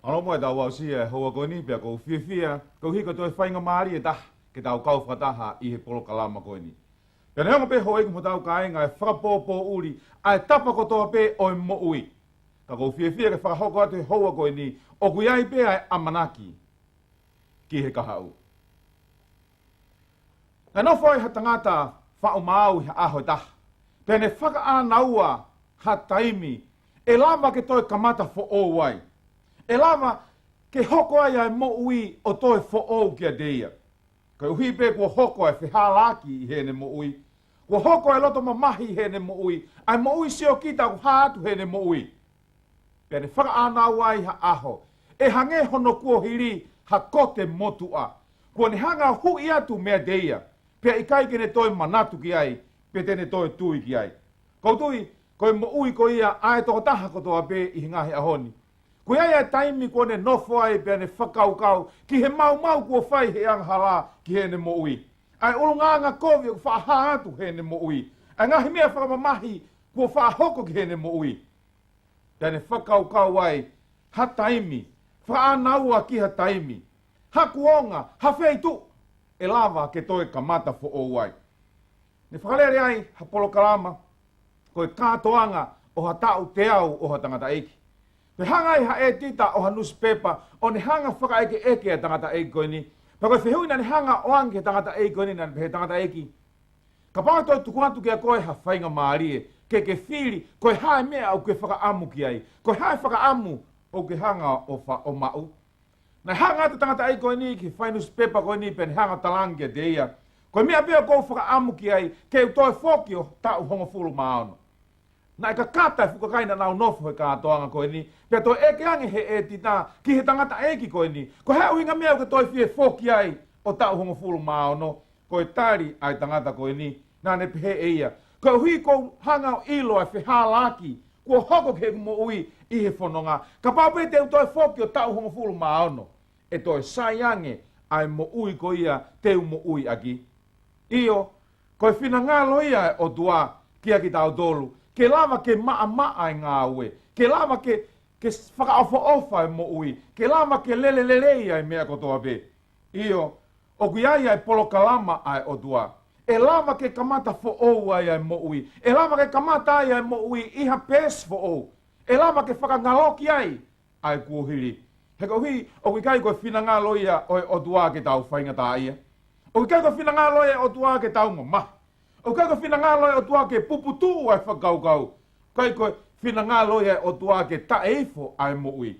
Alo mo da wa si ho ko ni pe ko fia ko hi ko to fa nga mari ta ke tau kau fataha I he polo kalama ko ni. Pe nga pe ho ko tau kai nga fra po uri ai tapa ko to pe o mo ui. Ka ko fia ke fa ho ko te ho ko ni o ku ai pe ai amanaki ki he ka hau. Na no foi hatangata fa o mau ha aho ta. Pe ne fa a naua ha taimi e lama ke to kamata fo o wai. E lama ke hoko ai mo ui o toi fo o kia deia. Ka uhi pe kua hoko ai whihalaki I hene mo ui. Kua hoko ai loto mamahi hene mo ui. Ai mo ui seo kita ku hātu hene mo ui. Pene whaka ana wai ha aho. E hange hono kua hiri ha kote motua. Kua ne hanga hui atu mea deia. Pea ikai kene toi manatu ki ai. Pe tene toi tui ki ai. Kau tui, koe mo ui ko ia ae toko taha kotoa pe I ngahi ahoni. Ko ia taimi ko ne nofo ai pe ne whakaukau ki he mau kua whai he anghala ki he ne mo ui. Ai ulunganga kovi o whaahatu he ne mo ui. Ai ngahi mea whakamamahi kua whaahoko ki he ne mo ui. Te ne whakaukau ai ha taimi, whaanaua ki ha taimi. Ha kuonga, ha wheitu, e lava ke toi kamata fo o wai. Ne whakalere ai ha polokalama, koe kātoanga o ha tau te au o ha tangata eiki. Te hangai ha e tita o ha newspaper o ne hanga whaka eke tangata eiki koe ni. Pa koe whihuina ne hanga o anke tangata eiki koe ni na he tangata eiki. Ka pāng toi tukuatu kia koe ha whainga maarie, ke whiri koe hae mea au ke whaka amu ki ai. Koe hae whaka amu o ke hanga o mau. Na hanga te tangata eiki koe ni ki whai newspaper koe ni pe ne hanga talangia te ia. Koe mea pia kou whaka amu ki ai, ke toi whoki o tau hongo fulu maono. Na e ka kata fuka kaina nau nofo he kātoanga koe ni. Pea toi eke ange he e tita ki he tangata eki koe ni. Ko he uhinga mea uke toi fie foki ai o tau hongo fulu maono. Koe tari ai tangata koe ni. Nā ne pehe e ia. Koe hui kou hanga o ilo ai whihalaki. Kua hoko ke mo ui I he whanonga. Ka paupe te toi foki o tau hongo fulu maono. E toi sai ange ai mo ui ko ia teu mo ui aki. Io, koe whina ngā loia o tua kia ki tau tolu. Ke lava ke maa ai ngā ue. Ke lava ke whakaofa ofa mo ui. Ke lava ke lelelelei ai mea kotoa pe. Io, o kui ai polo kalama ai o tua. E lava ke kamata fo ou ai mo ui. E lava ke kamata ai mo ui iha pes fo ou. E lava ke whakangaloki ai kuohiri. He ko hui, o kui kai koe whina ngā loia o tua ke tau whainga tā ia. O kui kai koe whina ngā loia o tua ke tau mama. O kai koe whina ngā loia o tua ke puputu ai whakaukau. Kai koe whina ngā loia o tua ke taeifo ai mo ui.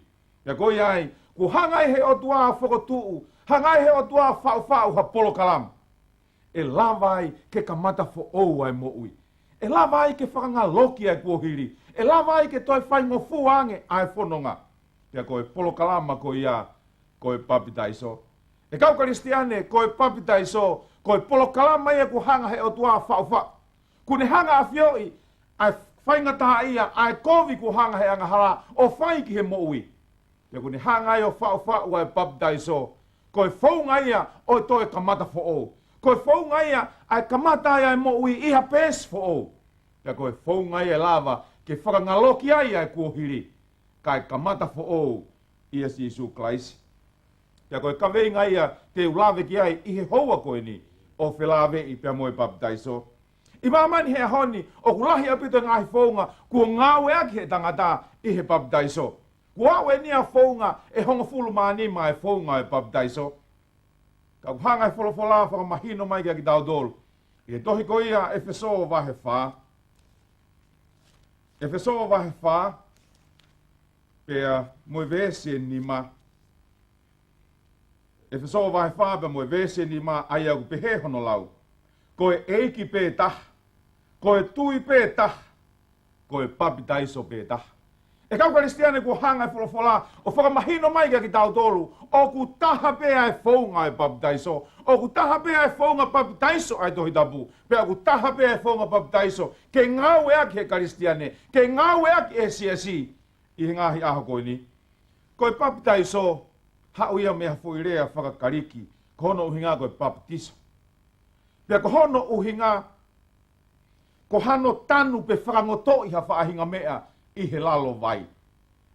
Ia koe ai, ku hangai he o tua whakotuu, hangai he o tua whau ha polo kalam. E lawai ke kamata fo ou ai mo ui. E lawai ke whakanga loki ai kuohiri. E lawai ke toi whaingo fuange ai whanonga. Ia koe polo kalama koe ia, koe Papitaiso. E kau karistiane, koe Papitaiso, koe polo kalama ia ku hanga he o tua whau. Kune hanga a whioi, ai whainga taha ia, ai kovi ku hanga he anga hala, o whai ki he mo ui. Ia kune hanga ia o whau ai Papitaiso, koe whaunga ia o toi kamata fo ou. Koe whaunga ia ai kamata ia mo ui iha pes fo ou. Ia koe whaunga ia lava, ke whakangaloki ai kuohiri. Kai kamata fo ou, ia si Jesu Klaisi. Ia koe kaweinga ia te ulawe ki ai I he houa koe ni o whelawe I pia moe Papitaiso. I mamani he honi o kulahi apito ngahi whaunga kua ngāwe aki he tangata I he Papitaiso. Kua awe ni a whaunga e honga fulu maanima e whaunga e Papitaiso. Ka kuhanga e wholofola whakamahino mai kia ki tau dolu. I he tohi ko ia e whesoa wahe wha. E whesoa wahe wha. Pea moe vese ni ma. E whesoa wahe wha pea moe vese ni ma ai au pehe hono lau. Koe eiki pe tah. Koe tui pe tah. Koe Papitaiso pe tah. E kau karistiane ku hanga e wholofola o whakamahino mai kia ki tau tolu. O ku taha pe ai whaunga e Papitaiso. O ku taha pe ai whaunga Papitaiso ai tohi tapu. Pea ku taha pe ai whaunga Papitaiso. Ke ngau e aki he karistiane. Ke ngau e aki e siasi. I he ngahi aho koe ni. Koe Papitaiso, hau ia mea whuirea whakakariki, ko hono uhinga koe Papitiso. Pea ko hono uhinga, ko hano tanu pe whakangoto I ha whaahinga mea I he lalo vai.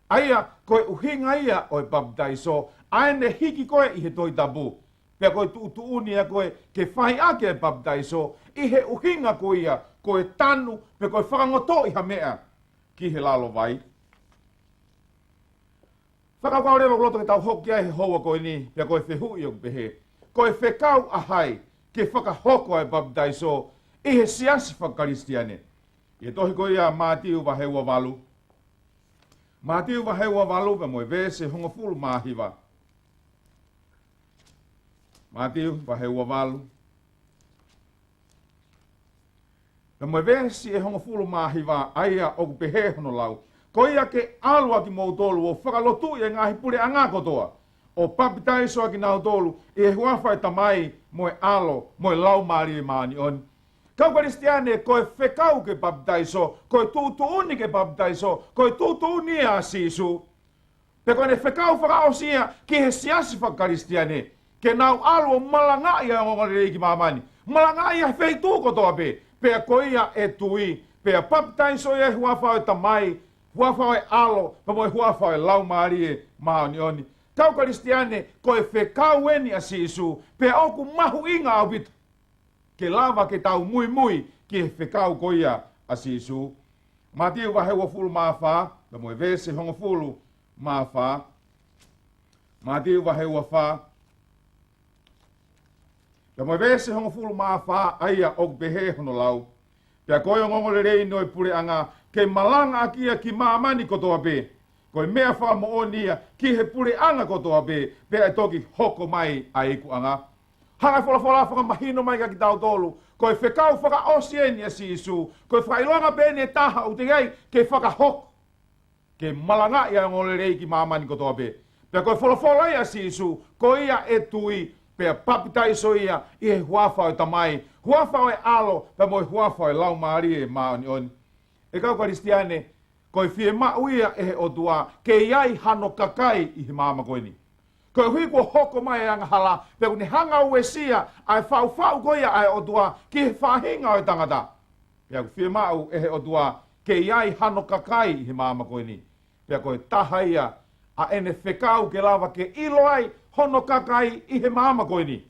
Aia koe uhinga ia o papitaiso, aene hiki koe i he toi tabu. Pea koe tuunia koe ke whai ake e papitaiso, i he uhinga koe ia, koe tanu, pe koe whakangoto i ha mea, ki he lalo vai. Whakakau rewa loto ke tau hoki ai he hoa koe ni, pea koe whehu i o pehe. Koe whekau ahai, ke whakahoko e papitaiso, i he siasi whakaristiane. I tohi koe ia Mātiu waheua walu. Mātiu waheua walu pe moe vese hongo fulu mahiwa. Mātiu waheua walu. Pe moe vese e hongo fulu mahiwa aia oku pehe hono lau. Ko ia ke alua ki mautolu o whakalotu i ngahi pule anga kotoa. O Papitaiso aki nautolu e huawhai tamai moe alo, moe lau maari e maani on. Kau Kristiane, koe whekau ke Papitaiso, koe tuutuuni ke Papitaiso, koe tuutuuni a sisu. Pe koe ne whekau whakaosia ki he siasi whakaristiane, ke nau alu malanga ia ngongore reiki mamani. Malanga ia wheitu kotoa pe, pe koe ia e tui, pe Papitaiso ia huawhai tamai, huawhai alo, pe moe huawhai lau maari e maani oni. Kau Kristiane, koe whekau eni a sisu, pe oku mahu inga au bitu. Ke lava ke tau mui mui ki he whekau koia a sisu. Mātiu waheua fulu mawha, na moe vese hongo fulu mawha. Mātiu waheua wha. Na moe vese hongo fulu mawha, aia ok behe hono lau. Pea koe ngongole rei noi pure anga, ke malanga akia ki maamani kotoa be. Koe mea wha mo onia ki he pure anga kotoa be, pea e toki hoko mai a iku anga. Hanga fola whaka mahino mai ka ki tau tolu. Koe whekau whaka osieni a sisu. Koe whailoanga bene e taha u te gai ke whaka hok. Ke malanga ia ngole rei ki mamani kotoa be. Pea koe fola ia sisu. Koe ia e tui. Pea Papitaiso ia i he huawhau tamai. Huawhau e alo. Pea moe huawhau e lau maari e maani oni. E kau Kristiane. Koe fie mau ia e he otua. Ke iai hano kakai i he mama koe ni. Koe hui ko hoko mai e anga hala, pe kune hanga ue sia, ai whau koia ai otua, ki he whahinga o tangata. Pea ku whia mau e he otua, ke iai hano kakai he māma koe ni. Pea koe taha ia, a ene whekau ke lava ke ilo ai, hono kakai i he māma koe ni.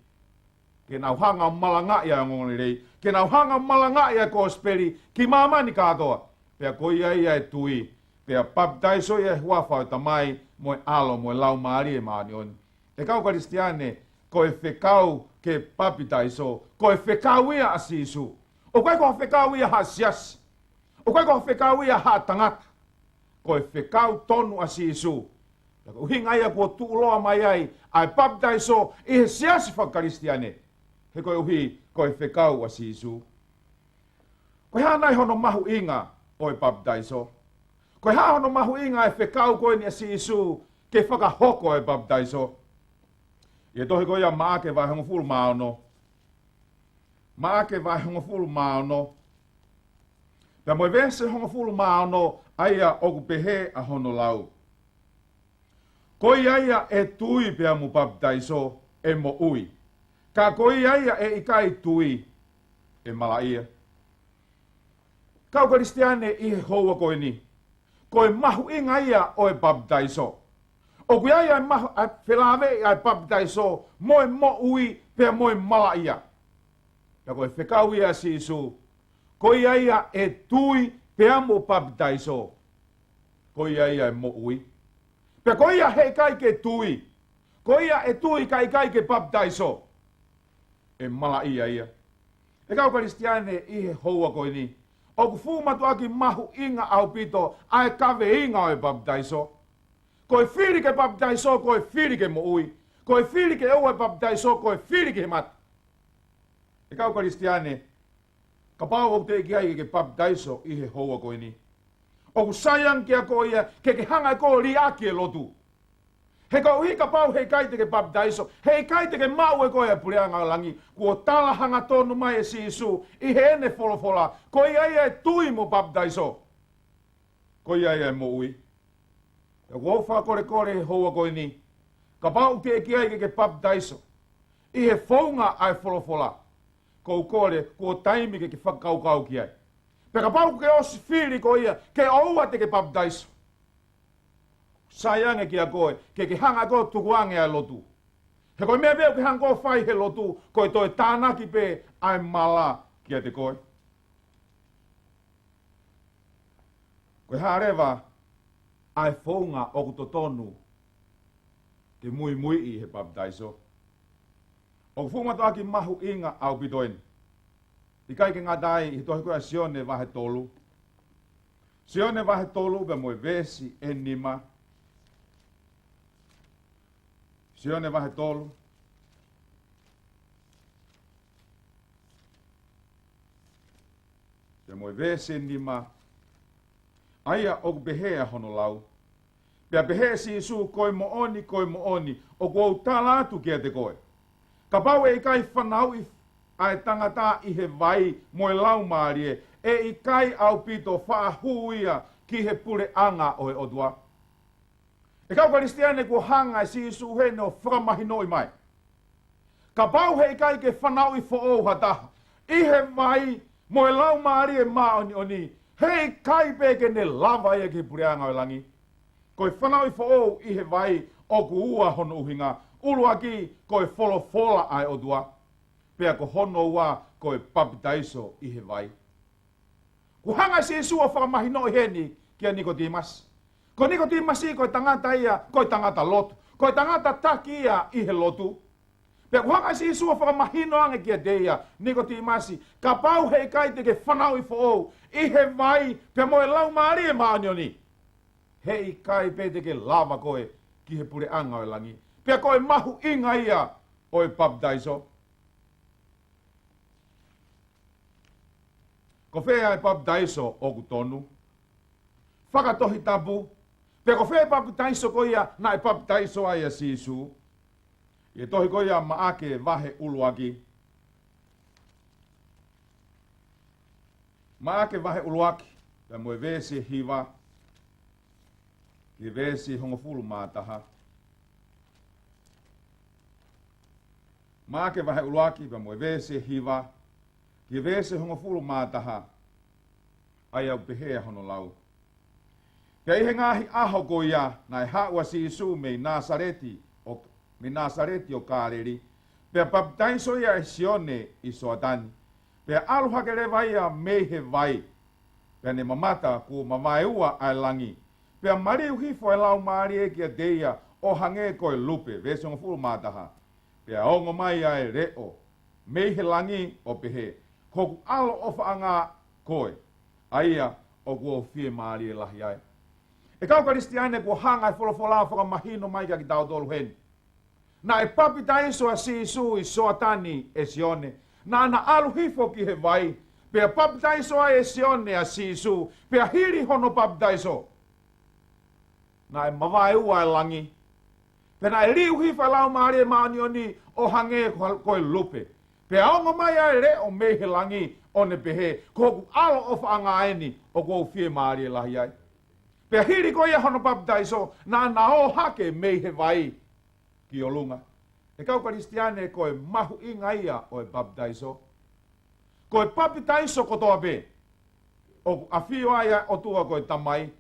Ke nau hanga malanga ia ngongoni rei, ke nau hanga malanga ia ko speri, ki mamani katoa. Pea koe ia e tui, pea Papitaiso ia huawhau tamai, moe alo, moe lau maari e maani oni. E kau Kristiane, koe whekau ke Papitaiso, koe whekau ia a sisu. O koe koe whekau ia ha sias. O koe koe whekau ia ha tangata. Koe whekau tonu a sisu. Uhinga ia kua tuuloa mai ai, ai Papitaiso i he siasi whakaristiane. He koe uhi, koe whekau a sisu. Koe hanai hono mahu inga, oi Papitaiso. Koe hahono mahu inga e whekau koe ni a sisu ke whakahoko e Papitaiso. I e tohi koe ia maake vai hongo fulu maono. Maake vai hongo fulu maono. Pea moe vese hongo fulu maono aia oku pehe a hono lau. Koe aia e tui pea mu Papitaiso e mo ui. Ka koe aia e ikai tui e malaia. Kau Kristiane i he houa koe ni. Koe mahu inga ia o e Papitaiso. O kui ai mahu a whelawe ai Papitaiso moe mo ui pea moe mala ia. Pea koe whekau ia sisu. Koe ia e tui pea mo Papitaiso. Koe ia e mo ui. Pea koe ia he kai ke tui. Koe ia e tui kai ke Papitaiso. E mala ia ia. E kau Kristiane i he houa koe ni. O ku fumatu aki mahu inga au pito ai kawe inga o e Papitaiso. Koe whiri ke Papitaiso, koe whiri ke mo ui. Koe whiri ke o e Papitaiso, koe whiri ke mata. E kau Kristiane, ka pau o te ki ai ke Papitaiso i he houa koe ni. O ku sayang kia koe ia, ke hanga ko li aki e lotu. He ka uhi ka pau hei kai te ke Papitaiso, hei kai te ke mau e koe e pureanga langi, kua tala hanga tonu mai e sisu, i he ene folofola, koe ia e tui mo Papitaiso. Koe ia e mo ui. E kua uwha kore he hoa koe ni, ka pau te ki ai ke Papitaiso, i he whaunga ai folofola, kou kore, kua taimi ke whakaukau ki ai. Pe ka pau ke osi whiri koe ia, ke oua te ke Papitaiso. Sayange kia koe, ke hanga ko tukuange ai lotu. He koe mea veo ke hanga ko whai he lotu, koe toi tānaki pe ai mala kia te koe. Koe harewa, ai whaunga o kuto tonu, ke mui I he Papitaiso. O whunga toaki mahu inga au pitoini. I kai ke ngā dai, I tohi koe sione wahe tolu. Sione wahe tolu pe moe vesi enima. Sione wahe tolu. Pe moe vesi enima. Aia o behea hono lau. Pea behea si su koe mo oni, o kua utala atu kia te koe. Ka pau e kai whanau I ai tangata I he vai moe lau maarie, I kai au pito whaahuia ki he pure anga o he odua. E kau karistiane kua hanga si su hene o whakamahino I mai. Ka pau he kai ke whanau I who hata, I he vai moe lau maarie maa oni, hei kai peke ne lava ia ki purianga o langi. Koe whanau I whoo I he vai o ku ua hono uhinga. Ulua ki koe fola ai o dua. Pea ko hono ua koe Papitaiso I he vai. Ku hanga si sua whakamahino I heni kia Nikotimas. Ko Nikotimas I koe tangata ia, koe tangata lotu. Koe tangata taki ia I he lotu. Pea ku hanga si sua whakamahino ange kia teia Nikotimasi. Ka pau hei kai te ke whanau I whoo. I he vai pea moe lau maari e maanioni. Hei kai pe te ke lava koe ki he pure anga o langi. Pea koe mahu inga ia o e Papitaiso. Ko whea e Papitaiso o kutonu. Whakatohi tapu. Pea ko whea e Papitaiso ko ia na e Papitaiso ai a sisu. I tohi ko ia maake vahe uluaki. Maake vahe uluaki. Pea moe vesi hiva. Ki vesi hongofulu mātaha. Maake vahe uluaki pa moe vesi hiva. Ki vesi hongofulu mātaha. Ai au pehea hono lau. Pea ihe ngahi aho ko ia na e haua si isu me Nasareti o Kāreri. Pea Papitaiso ia e sione I soatani. Pea alu hakerewa ia me he vai. Pea ne mamata ku mamaeua ai langi. Pea mariu hifo e lau maari e kia teia o hange koe lupe, vesi ongo fulu mātaha. Pea ongo mai ai reo, mei he langi o pehe. Koku alo ofa anga koe, aia o kua fie maari e lahi ai. E kau karistiane kua hanga e folofola whaka mahino mai kia ki tau tolu heni. Na e Papitaiso a sisu I soatani e sione. Na ana alu hifo ki he vai. Pea Papitaiso a e sione a sisu. Pea hiri hono Papitaiso. Na e mawai ua e langi. Pena e liu hifa lau maari e maanioni o hange koe lupe. Pea ongo mai ai re o mehe langi o ne pehe. Koku alo o whaangaeni o kou fie maari e lahi ai. Pea hiri koe ia hono Papitaiso na o hake mehe vai ki o lunga. E kau karistiane koe mahu inga ia o e Papitaiso. Koe Papitaiso kotoa pe. O awhio aia o tua koe tamai.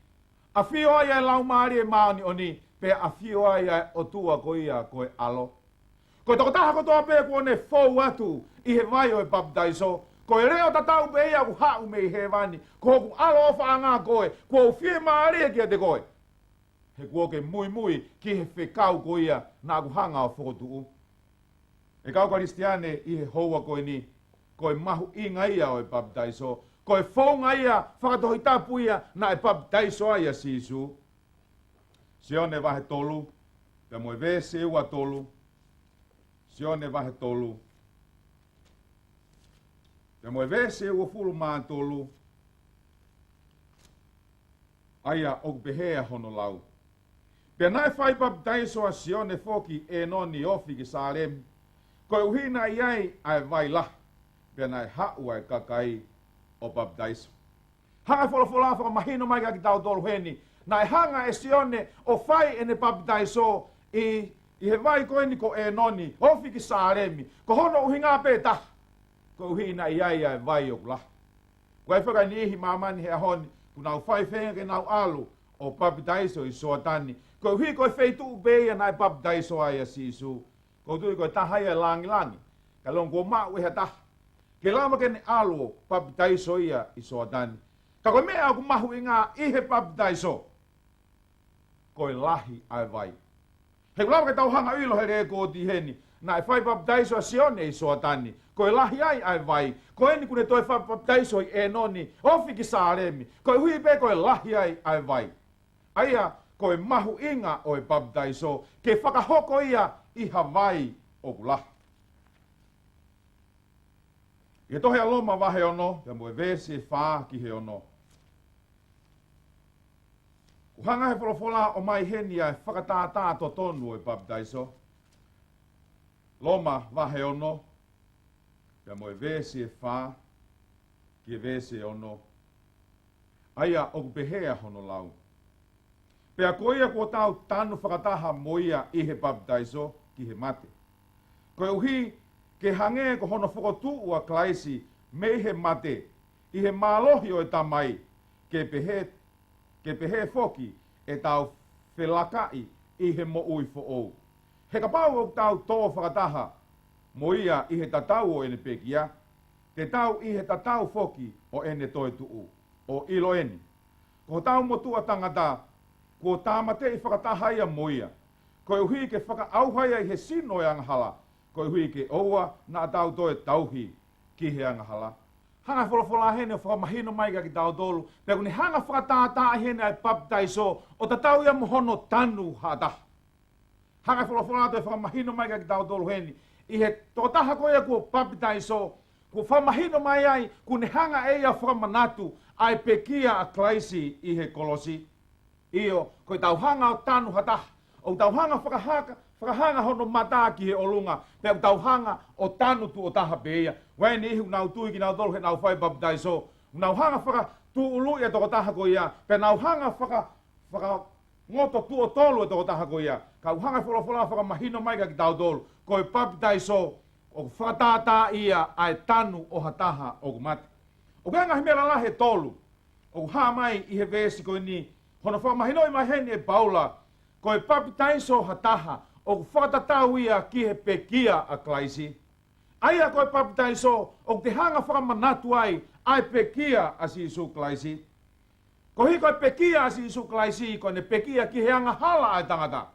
A whio ai lau maari e maani oni, pe a whio ai o tua ko ia koe alo. Koe toko taha kotoa pe ko ne fou atu I he vai o e Papitaiso. Koe reo tatau pe ia ku hau me I he vani. Ko ku alo ofa anga koe, ko whie maari e kia te koe. He kuo ke mui ki he whekau ko ia na ku hanga o whokotuu. E kau karistiane I he houa koe ni, koe mahu inga ia o e Papitaiso. Koe whaunga ia, whakatohi tapu ia, na e Papitaiso ai a sisu. Sione vahe tolu, pe moe vese ua tolu. Sione vahe tolu. Pe moe vese ua fulu maa tolu. Aia o behea hono lau. Pe nai whai Papitaiso a sione foki e noni ofi ki Salem. Koe uhina iai ai vai lah. Pe nai haua e kakai o Papitaiso. Hanga folofola whaka mahino mai ki tau tolu heni. Na e hanga e sione o whai ene Papitaiso I he vai koe ni ko e noni. Ofi ki Salemi. Ko hono uhinga peta. Ko uhina iai ai vai o kula. Koe whaka nihi mamani he ahoni. Kuna u Faifekau ke nau alu o Papitaiso I soatani. Ko hui ko feitu be na Papitaiso ai sisu. Ko tu ko tahai langi. Kalong ko ma we hata. Ke lama ken alo Papitaiso ia isoatani. Ka ko me aku mahu inga ihe Papitaiso. Ko lahi ai vai. He lama ke tau hanga ilo he ko di heni. Na fai Papitaiso sione isoatani. Ko lahi ai vai. Ko eni kune toi Papitaiso e noni. Ofi ki saremi. Ko hui be ko lahi ai vai. Aia ko mahu inga o Papitaiso ke whakahoko ia i Hawaii o kula. I tohe aloma wahe ono, ia moe vese wha ki he ono. Kuhanga he wholofola o mai heni ai whakatātā to tonu o Papitaiso. Loma wahe ono, ia moe vese wha ki vese ono. Aia o kupehea hono lau. Pea koia ko tau tanu whakataha moia i he Papitaiso ki he mate. Koe uhi ke hange ko hono whakotu ua klaisi me he mate i he mālohi o e tamai ke pehe foki e tau whelakai i he mo ui fo'ou. He kapau o tau tō whakataha moia i he tatau o ene pekia, te tau i he tatau foki o ene toi tuu, o ilo eni. Ko tau motua tangata ko tāmate i whakataha ia moia. Ko uhi ke whakaauhaia i he sino e angahala. Ko uhi ke oua na tau toe tauhi ki he angahala. Hanga wholofola hene o whakamahino mai ka ki tau tolu. Pea kuni hanga whakatātā hene ai Papitaiso o tatau ia mohono tanu hataha. Hanga wholofola toi whakamahino mai ka ki tau tolu hene. I he totaha koia ko Papitaiso. Ko whamahino mai ai kuni hanga eia whakamanatu ai pekia a klaisi i he kolosi. Io, ko tau hanga o tanu hataha. O tau hanga whakahanga hono mata ki he olunga. Pea tau hanga o tanu tu o taha peia. Wai ni ihu nau tui ki nau tolu he nau whai Papitaiso. Nau hanga whaka tu ulu e toko taha ko ia. Pea nau hanga whaka ngoto tu o tolu e toko taha ko ia. Kau hanga wholofola whakamahino mai ka ki tau tolu. Ko Papitaiso o whakatata ia ai tanu o hataha o kumate. O kanga himera la he tolu. O ha mai i he vesi ko ni. Hono whakamahino i mai heni e paula. Ko Papitaiso hataha o whakatatau ia ki he pekia a klaisi. Aia ko Papitaiso o te hanga whakamanatu ai pekia a sisu klaisi. Ko hi ko pekia a sisu klaisi ko ne pekia ki he anga hala ai tangata.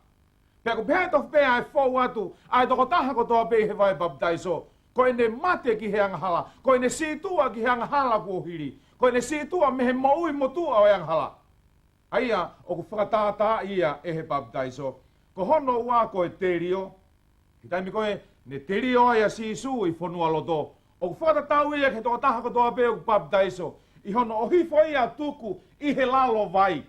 Pea ko pehe tof pea ai fau atu ai toko taha ko toa pei he vai Papitaiso. Ko ene mate ki he anga hala. Ko ene situa ki he anga hala ko hiri. Ko ene situa me he maui motua o anga hala. Aia, o ku whakatātā ia e he Papitaiso. Ko hono ua ko e terio. Ki taimi koe, ne terio aia sisu i Fonua Loto. O ku whakatātau ia ke toa taha ko toa peo ku Papitaiso. I hono o hifo ia tuku i he lalo vai.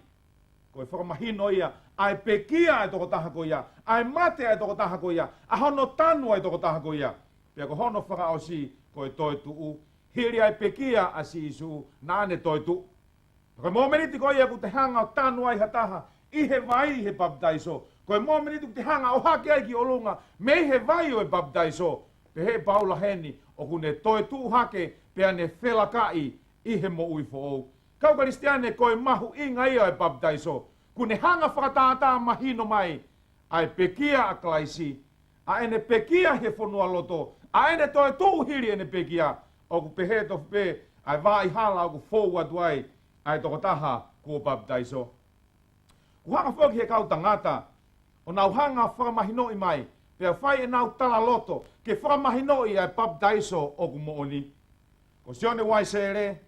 Ko e whakamahino ia, ai pekia e toko taha ko ia. Ai mate e toko taha ko ia. A hono tanu e toko taha ko ia. Pea ko hono whakaosi ko e toi tuu. Hiri ai pekia a sisu na ane toi tuu. Koe mōmeniti ko ia ku te hanga o tanu ai hataha, i he vai he Papitaiso. Koe mōmeniti ku te hanga o hake ai ki olunga, me he vai o e Papitaiso. Pe he paula heni, o ku ne toi tu hake, pea ne whelakai i he mo ui fo'ou. Kau karistiane koe mahu inga ia e Papitaiso. Ku ne hanga whakatātā mahino mai, ai pekia a klaisi, a ene pekia he Fonua Loto, a ene toi tu hiri ene pekia, o ku pehe tofu pe, ai vai hala o ku fou atu ai, ai toko taha ko Papitaiso. Ku hanga whoki he kau tangata, o nau hanga whakamahino i mai, pea whai e nau tala loto, ke whakamahino i ai Papitaiso o ku mooni. Ko sione wai sere,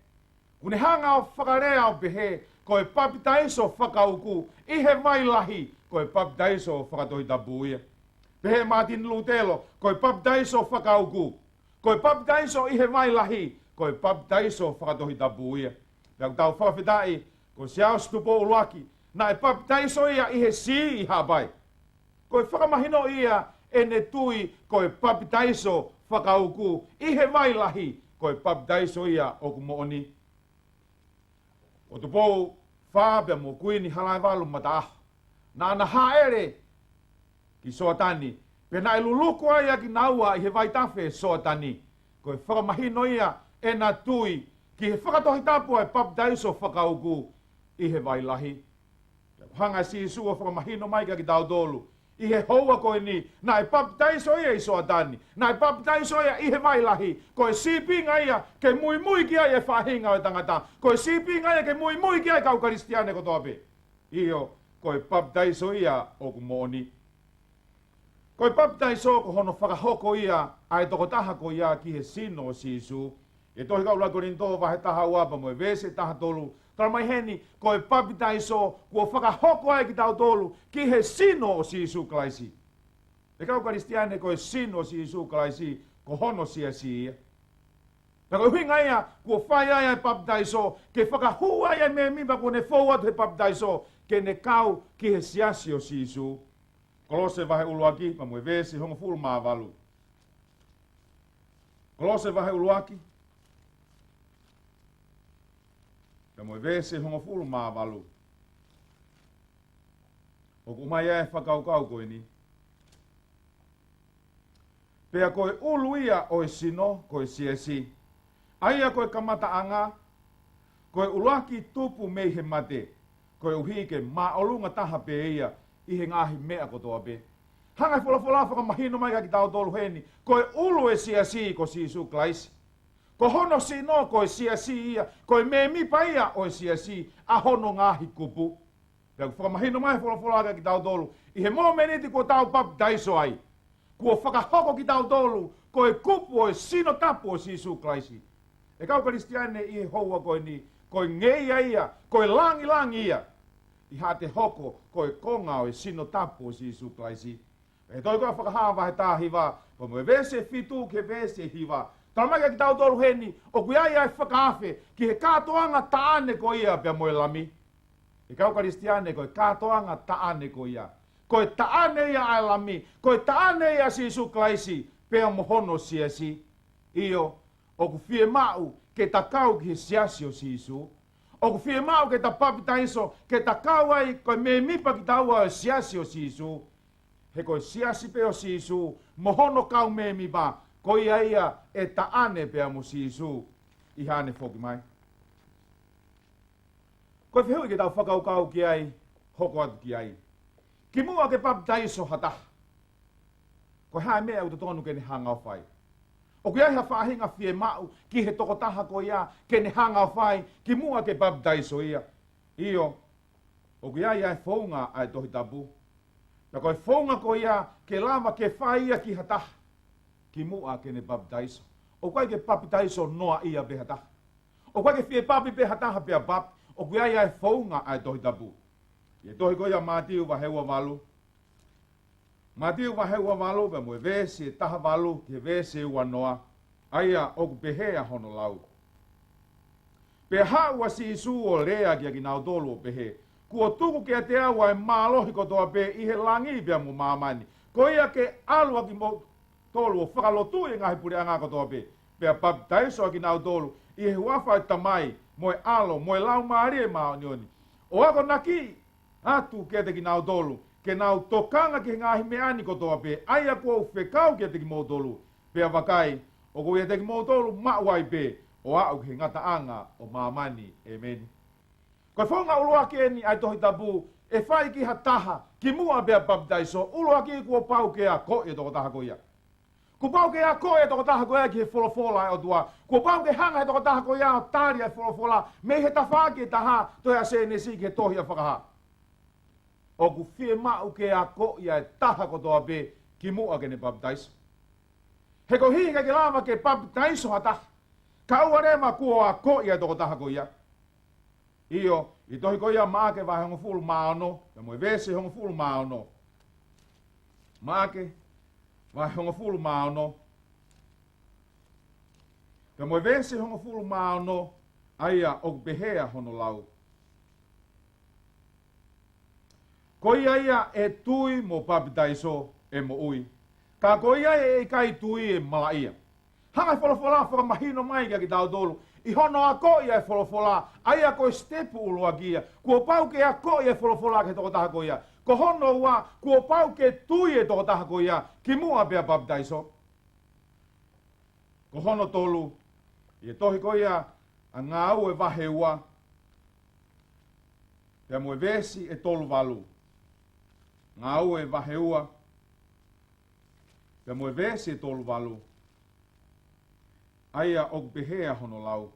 kune hanga o whakarea o pehe, ko e Papitaiso whakauku, i he vai lahi, ko e Papitaiso whakatohi tapuia. Pehe Martin Lutelo, ko e Papitaiso whakauku, ko e Papitaiso i he vai lahi, ko e Papitaiso whakatohi tapuia. Pea ku tau whawhitai, ko siao stupo uluaki, na e Papitaiso ia i he si i hapai. Ko e whakamahino ia e ne tui ko e Papitaiso whakauku, i he vai lahi, ko e Papitaiso ia o ku mooni. O tupou whapea mo kuini halai walu mata aho. Na ana haere ki soatani, pe na iluluku aia ki naua i he vai tafe soatani, ko e whakamahino ia e na tui, ki he whakatohi tapu ai Papitaiso whakauku i he vai lahi. Hanga si sua whakamahino mai ka ki tau tolu. I he houa koe ni, na e papitaiso ia i soa tani. Na e papitaiso ia i he mai lahi. Koe sipinga ia ke mui mui ki ai e whahinga o tangata. Koe sipinga ia ke mui mui ki ai kau karistiane ko toape. Iyo, koe papitaiso ia o kumoni. Koe papitaiso ko hono whakahoko ia, ai toko taha ko ia ki he sino o sisu. E tohi kau lako rinto wahe taha uapa mo e vese taha tolu. Tara mai heni, koe papitaiso, kua whakahoko ai ki tau tolu, ki he sino o sisu klaisi. E kau karistiane koe sino o sisu klaisi, ko hono sia sia. Na koe hinga ia, kua whai ai ai papitaiso, ke whakahua ai me mimba kua ne fau atu he papitaiso, ke ne kau ki he siasi o sisu. Kolose vahe uluaki, pa mue vesi hongo fulu maa valu. Kolose vahe uluaki, pa mue vesi hongo fulu maa valu. O kumai e whakaukau koe ni. Pea koe ulu ia o e sino, koe siesi. Aia koe kamata anga, koe uluaki tupu mei he mate. Koe uhike maa olunga taha pe ia, i he ngahi mea kotoa pe. Hangai fola whakamahino mai ka ki tau tolu heni, koe ulu e siasi ko sisu klaisi. Ko hono sino ko e siasi ia, koe me mipa ia o e siasi, a hono ngahi kupu. Pea whakamahino mai fola ka ki tau tolu, i he mo meniti ko tau papitaiso ai. Kua whakahoko ki tau tolu, koe kupu o e sino tapu o sisu klaisi. E kau karistiane i he houa koe ni, koe ngeia ia, koe langi ia. I hate hoko koe konga o e sino tapu o sisu klaisi. E toi koe whakahawa he tā hiwa, po mwe vese fitu ke vese hiwa. Tala mai ki tau tolu heni, o kui ai ai whakaafe, ki he kātoanga taane ko ia pia mwe lami. E kau karistiane koe kātoanga taane ko ia. Koe taane ia ai lami, koe taane ia sisu klaisi, pia mohono siasi. Iyo, o ku fie mau ke takau ki he siasi o sisu. O ku fie mau ke ta papitaiso, ke takau ai koe me mipa ki tau o siasi o sisu. He koe siasi pe o sisu, mohono kau me mipa, koe ia e taane pea mo sisu, i hane foki mai. Koe whihui ke tau whakaukau ki ai, hoko atu ki ai. Ki mua ke papitaiso hata. Koe hae mea uta tonu ke ne hanga whai. O ki ai ha whahinga fie mau, ki he toko taha ko ia, ke ne hanga whai, ki mua ke papitaiso ia. Iyo, o ki ai ai whaunga ai tohi tapu. Na koe whaunga ko ia, ke lama ke whai ia ki hata. Ki mua ke ne papitaiso. O koe ke papitaiso noa ia be hata. O koe ke fie papi be hata ha pia papi. O kui ai whaunga ai tohi tapu. Ie tohi koia mātiu wa heua walu. Mātiu wa heua walu, pe mwe vese taha walu, ke vese ua noa. Aia oku pehea hono lau. Pe haua si isu o lea kia ki nau tolu o pehe. Kua tuku kia te awa e mālohi kotoa pe i he langi pia mu māmani. Ko ia ke alua ki mo tolu o whakalotu i ngahi puri anga kotoa pe. Pea papitaiso ki nau tolu, i he wafa tamai, moe alo, moe lau maari e maa nioni. O ako naki, atu kia te ki nau tolu, ke nau tokanga ki ngahi meani kotoa pe, aia kua ufekau kia te ki mo tolu. Pea wakai, o ko ia te ki mo tolu mauai pe, o au ki ngata anga o maamani, amen. Koe whaunga ulua ki eni ai tohi tapu, e whai ki hataha, ki mua pea papitaiso, ulua ki kua pau kea ko e toko taha ko ia. Ko pau ke a koe e toko taha koe ki he wholofola e o tua. Ko pau ke hanga e toko taha koe a o tāri e wholofola. Me he tawhaki e taha toi a se nesi ki he tohi a whakaha. O ku fie mau ke a koe e taha ko toa pe ki mua ke ne papitaiso. He ko hinga ke lama ke papitaiso ha taha. Ka ua rema kua a koe e toko taha koe ia. Iyo, i tohi koe ia maake vai hongo fulu maono. Ja mui vese hongo fulu maono. Maake. Vai hongo fulu maono. Ka moe vese hongo fulu maono, aia o behea hono lau. Ko ia e tui mo papitaiso e mo ui. Ka ko ia e kai tui e malaia. Hanga wholofola whakamahino mai kia ki tau tolu. I hono a ko ia e wholofola, aia ko stepu ulua kia. Kua pau ke a ko ia e wholofola ke toko taha ko ia. Ko hono ua, kua pau ke tui e toko taha ko ia, ki mua pia papitaiso. Ko hono tolu, i e tohi ko ia, a ngā au e wahe ua. Pea moe vesi e tolu walu. Ngā au e waheua. Pea moe vesi e tolu walu. Aia o pehea hono lau.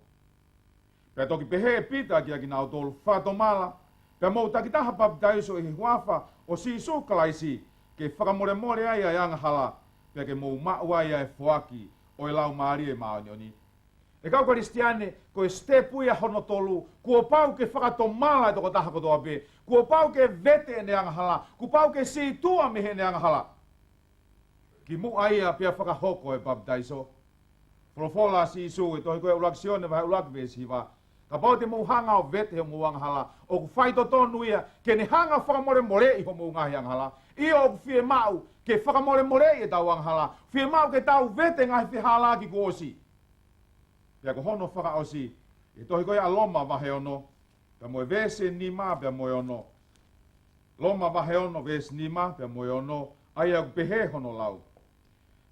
Pea toki pehea pita ki nau tolu whatomala. Pea mou takitaha Papitaiso i huafa o si sukalaisi ke whakamore aia e angahala. Pea ke mou maua ia e fuaki o e lau maari e maonioni. E kau Kristiane, ko e stepu ia hono tolu, kua pau ke whakatomala e toko taha kotoa pe, kua pau ke vete e ne angahala, kua pau ke si tua me he ne angahala. Ki mu aia pia whakahoko e Papitaiso. Profola si isu e tohi koe ulaksione vai ulakvesi wa. Ka pau te mu hanga o vete o mu angahala, o ku whaito tonu ia, ke ne hanga whakamore more i ho mu ngahi angahala. Ia o ku fie mau, ke whakamore more i tau angahala, fie mau ke tau vete ngahi whihala ki kuosi. Pea ko hono whakaosi, e tohi koe a loma wahe ono, pea moe vese nima pea moe ono. Loma wahe ono vese nima pea moe ono, aia ku pehe hono lau.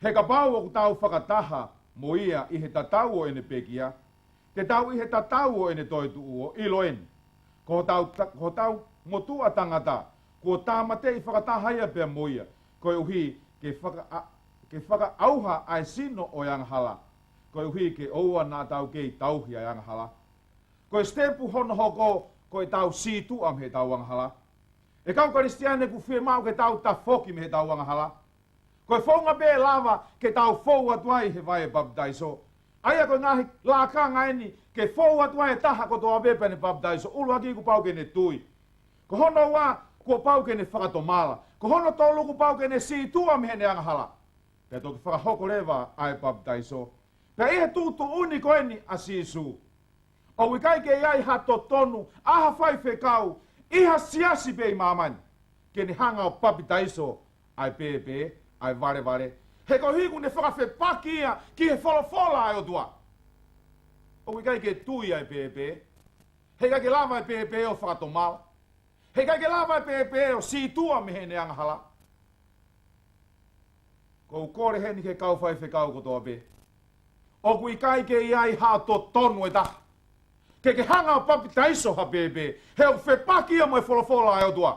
He ka pau o ku tau whakataha mo ia i he tatau o ene pekia, te tau i he tatau o ene toitu uo, ilo eni. Ko tau motua tangata, ko tāmate i whakataha ia pea mo ia, koe uhi ke whaka auha ai sino o yanghala. Koe uhi ke oua nā tau kei tauhi ai angahala. Koe stepu hono hoko, koe tau situ am he tau angahala. E kau Kristiane ku whie mau ke tau ta foki me he tau angahala. Koe whaunga be lava ke tau fou atuai he vai e Papitaiso. Aia koe ngahi la kanga eni ke fou atuai taha ko toa bepe ne Papitaiso. Ulu haki ku pau ke ne tui. Ko hono wā kua pau ke ne whakatomala. Ko hono tolu ku pau ke ne situ am he ne angahala. Pea toki whakahoko lewa ai Papitaiso. Pea ihe tutu uni koeni a sisu. O wikai ke iai hato tonu, aha Faifekau, iha siasi pe i mamani. Ke ni hanga o Papitaiso, ai pepe, ai vare. He ko hiku ne whakawhe paki ia, ki he wholofola ai o tua. O wikai ke tui ai pepe, he kai ke lava ai pepe o whakatomala. He kai ke lava ai pepe o situa me he ne angahala. Ko ukore he ni ke kau Faifekau kotoa pe. O kui kai ke iai hato tonu e taha. Ke hanga o Papitaiso ha bebe. He o whepaki ia mo e wholofola ai o tua.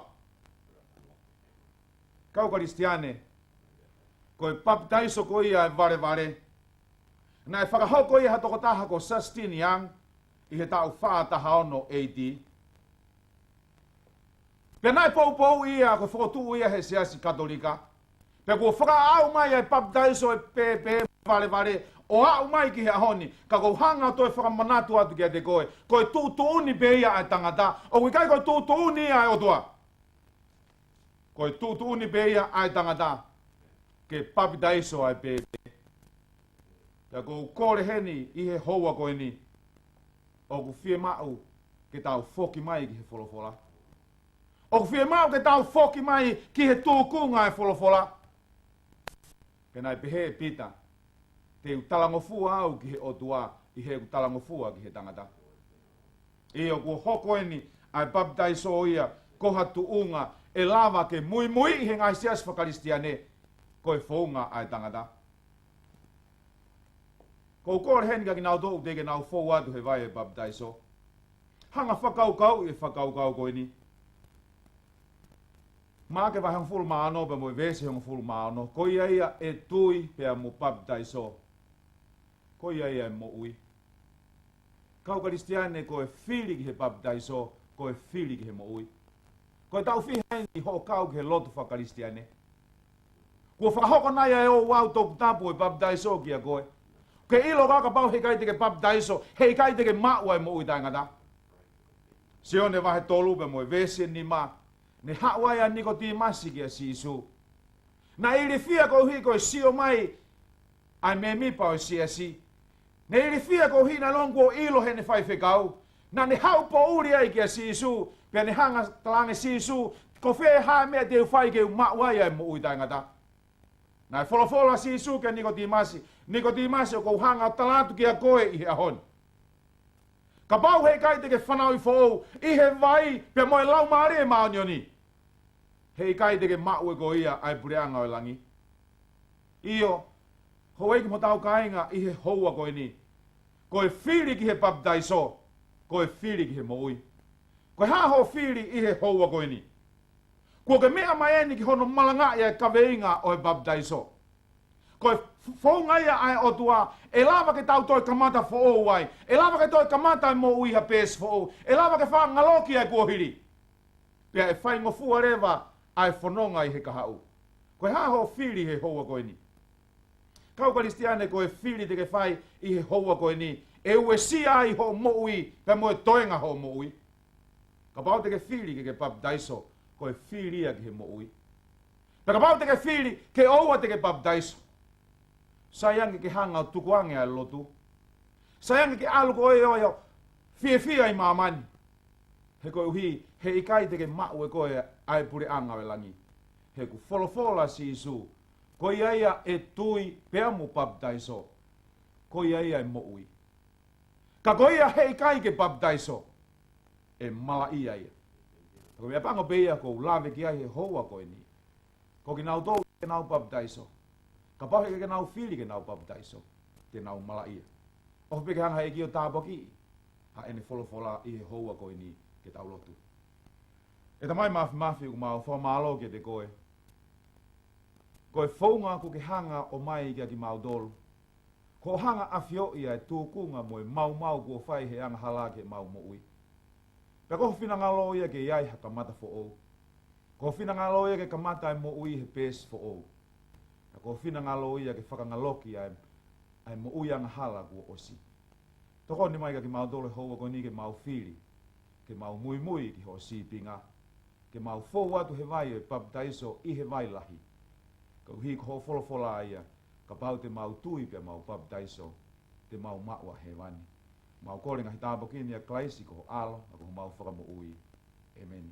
Kau Kristiane, ko e Papitaiso ko ia e vare. Na e whakahoko ia hatoko taha ko Sastinian, i he tau whaataha ono AD. Pe nai pou ia ko whakotu ia he siasi katolika. Pe ko whakaau mai e Papitaiso e pepe vare. O hau mai ki he ahoni, ka kou hanga toi whakamanatu atu ki a te koe. Koe tūtu uni pe ia ai tangata, o kui kai koe tūtu uni ia ai otua. Koe tūtu uni pe ia ai tangata, ke Papitaiso ai pepe. Ja kou kore heni i he houa koe ni, o ku fie mau ke tau foki mai ki he wholofola. O ku fie mau ke tau foki mai ki he tūkunga e wholofola. Ke nai pehe pita. Te utalangofua au ki he otua, i he utalangofua ki he tangata. I o ku hokoeni ai Papitaiso ia, koha tuunga, e lava ke mui i he ngai sias whakaristiane, koe whaunga ai tangata. Ko kore heni ka ki nau tōu teke nau whau atu he vai e Papitaiso. Hanga whakaukau i whakaukau koeni. Mā ke wahang fulu maano, pe mo i vese hong fulu maano, ko ia e tui pea mo Papitaiso. Ko ia e mo ui. Kau Kristiane ko e whiri ki he Papitaiso, ko e whiri ki he mo ui. Ko e tau whihengi ho kau ki he lotu whakaristiane. Ko whakahoko nai e o wau tōku tapu e Papitaiso ki a koe. Ke ilo kaka pau hei kai teke Papitaiso, hei kai teke maua e mo ui tangata. Sione wahe tolu pe mo e vese ni ma. Ne hawai a nikotimasi ki a sisu. Na iri fia ko hi ko sio mai ai me mi pa o siasi. Ne iri fia ko hi na longo ilo he ne Faifekau. Na ne hau po uri ai ki a sisu. Pea ne hanga talange sisu. Ko fe ha mea te ufai ke mawai ai mo ui tangata. Na e wholofolo a sisu ke nikotimasi. Nikotimasi o ko hanga talatu ki a koe i a hon. Ka pau hei kai teke whanau i whou, i he vai, pia moe lau maari e maonioni. Hei kai teke mau e ko ia ai pureanga o langi. Io, ho eiki mo tau kainga i he houa koe ni. Ko e whiri ki he Papitaiso, ko e whiri ki he moui. Koe haho fili i he houa koe ni. Kua ke mea mai eni ki hono malanga ia ka veinga o he Papitaiso. Koe whaunga ia ai o tua, e lava ke tau toi kamata fo o wai, e lava ke toi kamata mo uiha pēs fo o, e lava ke wha ngaloki ai kua hiri. Pea e whai ngofua rewa ai whanonga i he kahau. Koe haho fili he houa koe ni. Kau karistiane koe fili te ke whai i he houa koe ni, e ue si ai ho mo ui, pe mo e toenga ho mo ui. Ka pau te ke fili ke Papitaiso, koe fili a ki he mo ui. Pe ka pau te ke fili ke oua te ke Papitaiso. Sayangi ke hanga o tukuange ai lotu. Sayangi ke alu ko e oio, fie ai mamani. He koe uhi, he ikai te ke mau e koe ai pure anga we langi. He ku folofola si isu. Ko ia e tui pea mu Papitaiso. Ko ia e mo ui. Ka ko ia he ikai ke Papitaiso. E mala ia ia. Ko mea pango peia ko lave ki ai he hoa koe ni. Ko ki nau tau ke nau Papitaiso. Ka pahe ke nau fili ke nau Papitaiso. Te nau mala ia. O peke hanga e ki o tāpaki. Ha ene folofola i he hoa koe ni ke tau lotu. E ta mai mafi u mau whamalo ke te koe. Koe whaunga ko ke hanga o mai ki a ki mau dolu. Ko hanga awhio ia e tūkunga mo e mau kua whai he anga hala ke mau mo ui. Pea ko whina ngalo ia ke iai ha kamata fo ou. Ko whina ngalo ia ke kamata e mo ui he pēs fo ou. Pea ko whina ngalo ia ke whakangaloki ai mo ui anga hala kua osi. Toko ni mai ka ki mau dolu hoa ko ni ke mau fili. Ke mau mui ki ho si pinga. Ke mau fou atu he vai e Papitaiso i he vai lahi. Ka uhi ko folofola ia. Ka pau te mau tui pe mau Papitaiso. Te mau maua he wani. Mau koringa hi tāpakini a klaisi ko alo. Ako mau whakamo ui. Amen.